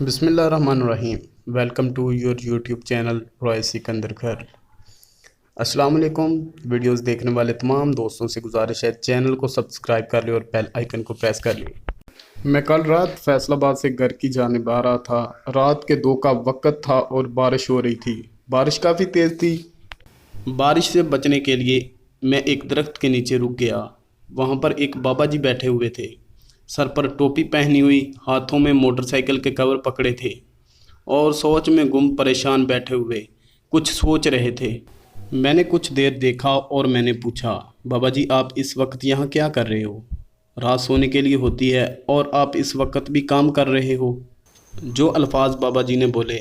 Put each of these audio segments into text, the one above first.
बिस्मिल्लाहिर्रहमानिर्रहीम। Welcome to your YouTube channel Roy Sikandar घर। अस्सलाम वालेकुम। वीडियोस देखने वाले तमाम दोस्तों से गुजारिश है चैनल को सब्सक्राइब कर ले और बेल आइकन को प्रेस कर ले। मैं कल रात फैसलाबाद से घर की जानिब आ रहा था। रात के 2 का वक्त था और बारिश हो रही थी। बारिश काफ़ी तेज़ थी। बारिश से बचने के लिए मैं एक दरख्त के नीचे रुक गया। वहाँ पर एक बाबा जी बैठे हुए थे, सर पर टोपी पहनी हुई, हाथों में मोटरसाइकिल के कवर पकड़े थे और सोच में गुम परेशान बैठे हुए कुछ सोच रहे थे। मैंने कुछ देर देखा और मैंने पूछा, बाबा जी आप इस वक्त यहाँ क्या कर रहे हो? रात सोने के लिए होती है और आप इस वक्त भी काम कर रहे हो। जो अल्फाज बाबा जी ने बोले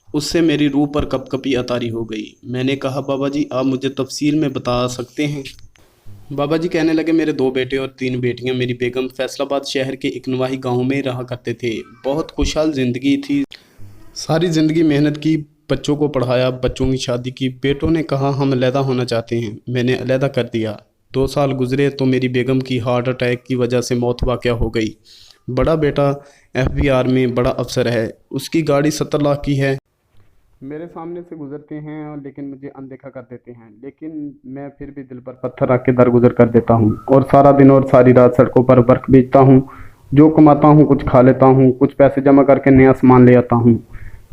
उससे मेरी रूह पर कपकपी अतारी हो गई। मैंने कहा, बाबा जी आप मुझे तफसील में बता सकते हैं? बाबा जी कहने लगे, मेरे 2 बेटे और 3 बेटियां। मेरी बेगम फैसलाबाद शहर के एक नवाही गाँव में रहा करते थे। बहुत खुशहाल ज़िंदगी थी। सारी ज़िंदगी मेहनत की, बच्चों को पढ़ाया, बच्चों की शादी की। बेटों ने कहा हम अलहदा होना चाहते हैं। मैंने अलहदा कर दिया। 2 साल गुजरे तो मेरी बेगम की हार्ट अटैक की वजह से मौत वाक़या हो गई। बड़ा बेटा FBI में बड़ा अफसर है। उसकी गाड़ी 70 लाख की है। मेरे सामने से गुजरते हैं लेकिन मुझे अनदेखा कर देते हैं, लेकिन मैं फिर भी दिल पर पत्थर रख के दरगुजर कर देता हूँ और सारा दिन और सारी रात सड़कों पर वर्क बेचता हूँ। जो कमाता हूँ कुछ खा लेता हूँ, कुछ पैसे जमा करके नया सामान ले आता हूँ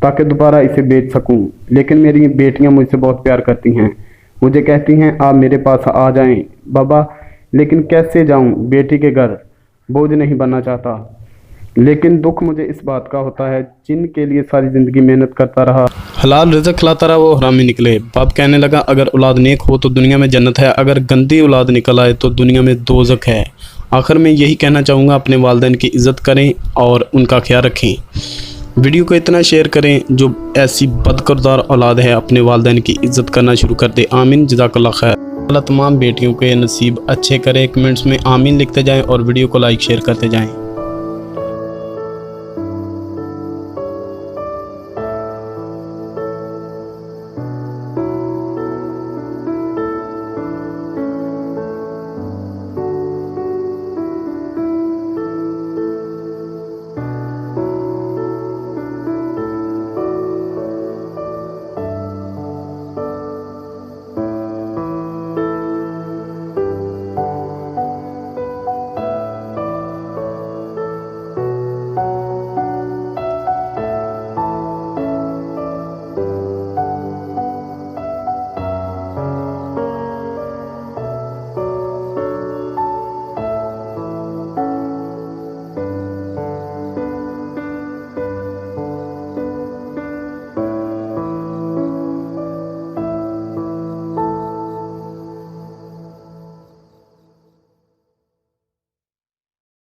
ताकि दोबारा इसे बेच सकूँ। लेकिन मेरी बेटियाँ मुझसे बहुत प्यार करती हैं। मुझे कहती हैं आप मेरे पास आ जाएं बाबा, लेकिन कैसे जाऊँ? बेटी के घर बोझ नहीं बनना चाहता। लेकिन दुख मुझे इस बात का होता है जिनके लिए सारी ज़िंदगी मेहनत करता रहा, हलाल रिज़्क खिलाता रहा, वो हरामी निकले। बाप कहने लगा अगर औलाद नेक हो तो दुनिया में जन्नत है, अगर गंदी औलाद निकल आए तो दुनिया में दोज़ख है। आखिर में यही कहना चाहूँगा, अपने वालिदैन की इज़्ज़त करें और उनका ख्याल रखें। वीडियो को इतना शेयर करें जो ऐसी बदकिरदार औलाद है अपने वालिदैन की इज़्ज़त करना शुरू कर दे। आमीन। जज़ाकल्लाह खैर। अल्लाह तमाम बेटियों के नसीब अच्छे करे। कमेंट्स में आमीन लिखते जाएँ और वीडियो को लाइक शेयर करते जाएँ।